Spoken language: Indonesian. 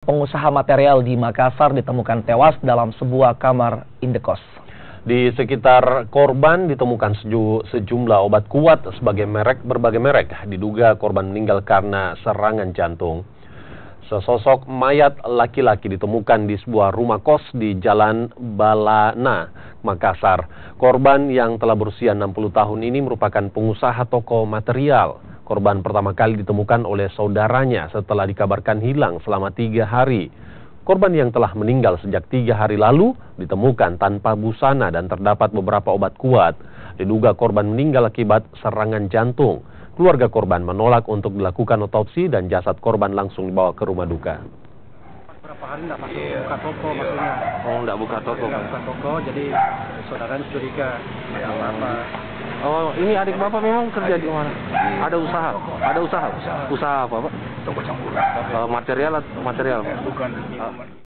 Pengusaha material di Makassar ditemukan tewas dalam sebuah kamar indekos. Di sekitar korban ditemukan sejumlah obat kuat berbagai merek. Diduga korban meninggal karena serangan jantung. Sesosok mayat laki-laki ditemukan di sebuah rumah kos di Jalan Balana, Makassar. Korban yang telah berusia 60 tahun ini merupakan pengusaha toko material. Korban pertama kali ditemukan oleh saudaranya setelah dikabarkan hilang selama 3 hari. Korban yang telah meninggal sejak 3 hari lalu ditemukan tanpa busana dan terdapat beberapa obat kuat. Diduga korban meninggal akibat serangan jantung. Keluarga korban menolak untuk dilakukan otopsi dan jasad korban langsung dibawa ke rumah duka. Berapa hari nggak masuk buka toko maksudnya? Oh, nggak buka toko? Nggak buka toko, jadi saudara curiga apa? Oh, ini adik Bapak memang kerja di mana? Ada usaha? Ada usaha? Usaha apa, Pak? Toko campuran. Material? Bukan.